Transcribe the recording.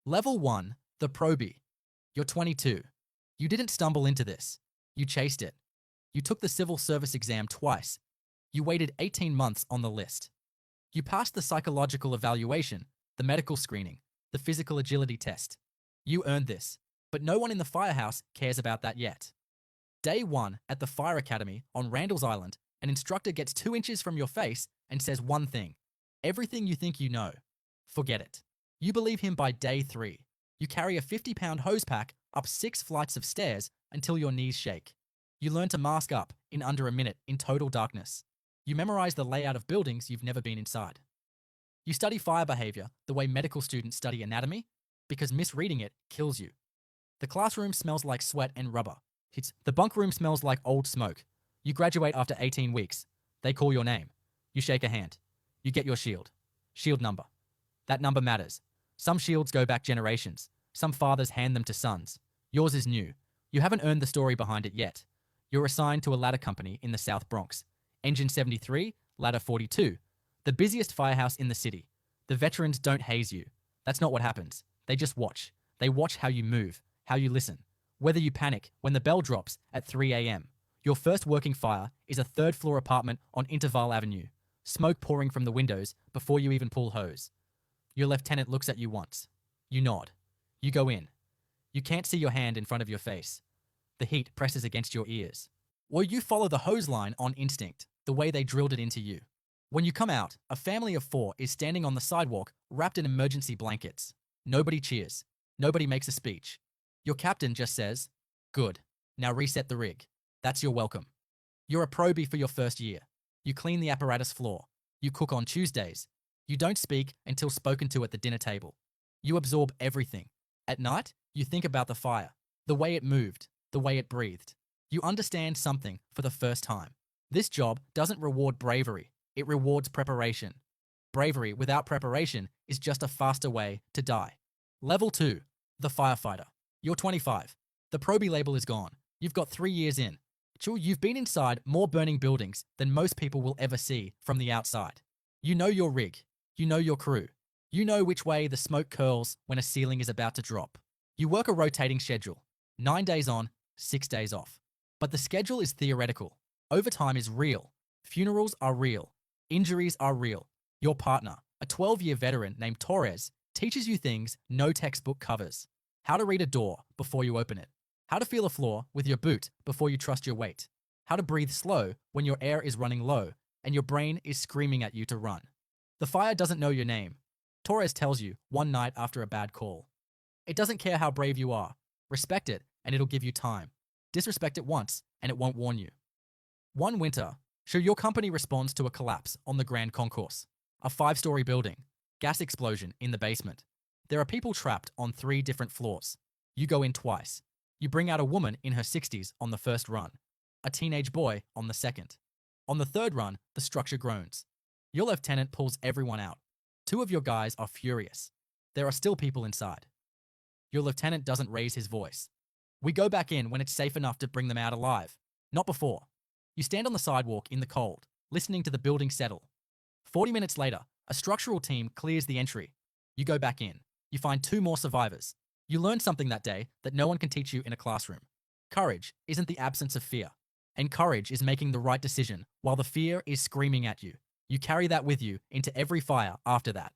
Level 1, the Probie. You're 22. You didn't stumble into this. You chased it. You took the civil service exam twice. You waited 18 months on the list. You passed the psychological evaluation, the medical screening, the physical agility test. You earned this, but no one in the firehouse cares about that yet. Day 1 at the Fire Academy on Randall's Island, an instructor gets 2 inches from your face and says one thing. Everything you think you know. Forget it. You believe him by day 3. You carry a 50-pound hose pack up 6 flights of stairs until your knees shake. You learn to mask up in under a minute in total darkness. You memorize the layout of buildings you've never been inside. You study fire behavior the way medical students study anatomy, because misreading it kills you. The classroom smells like sweat and rubber. The bunk room smells like old smoke. You graduate after 18 weeks. They call your name. You shake a hand. You get your shield. Shield number. That number matters. Some shields go back generations. Some fathers hand them to sons. Yours is new. You haven't earned the story behind it yet. You're assigned to a ladder company in the South Bronx. Engine 73, ladder 42. The busiest firehouse in the city. The veterans don't haze you. That's not what happens. They just watch. They watch how you move, how you listen. Whether you panic when the bell drops at 3 a.m. Your first working fire is a 3rd-floor apartment on Intervale Avenue. Smoke pouring from the windows before you even pull hose. Your lieutenant looks at you once. You nod. You go in. You can't see your hand in front of your face. The heat presses against your ears. Or you follow the hose line on instinct, the way they drilled it into you. When you come out, a family of 4 is standing on the sidewalk wrapped in emergency blankets. Nobody cheers. Nobody makes a speech. Your captain just says, "Good. Now reset the rig." That's your welcome. You're a probie for your first year. You clean the apparatus floor. You cook on Tuesdays. You don't speak until spoken to at the dinner table. You absorb everything. At night, you think about the fire, the way it moved, the way it breathed. You understand something for the first time. This job doesn't reward bravery. It rewards preparation. Bravery without preparation is just a faster way to die. Level 2, the firefighter. You're 25. The probie label is gone. You've got 3 years in. Sure, you've been inside more burning buildings than most people will ever see from the outside. You know your rig. You know your crew. You know which way the smoke curls when a ceiling is about to drop. You work a rotating schedule. 9 days on, 6 days off. But the schedule is theoretical. Overtime is real. Funerals are real. Injuries are real. Your partner, a 12-year veteran named Torres, teaches you things no textbook covers. How to read a door before you open it. How to feel a floor with your boot before you trust your weight. How to breathe slow when your air is running low and your brain is screaming at you to run. The fire doesn't know your name. Torres tells you one night after a bad call. It doesn't care how brave you are. Respect it and it'll give you time. Disrespect it once and it won't warn you. One winter, your company responds to a collapse on the Grand Concourse. A 5-story building. Gas explosion in the basement. There are people trapped on 3 different floors. You go in twice. You bring out a woman in her 60s on the first run. A teenage boy on the second. On the third run, the structure groans. Your lieutenant pulls everyone out. 2 of your guys are furious. There are still people inside. Your lieutenant doesn't raise his voice. We go back in when it's safe enough to bring them out alive. Not before. You stand on the sidewalk in the cold, listening to the building settle. 40 minutes later, a structural team clears the entry. You go back in. You find 2 more survivors. You learn something that day that no one can teach you in a classroom. Courage isn't the absence of fear. And courage is making the right decision while the fear is screaming at you. You carry that with you into every fire after that.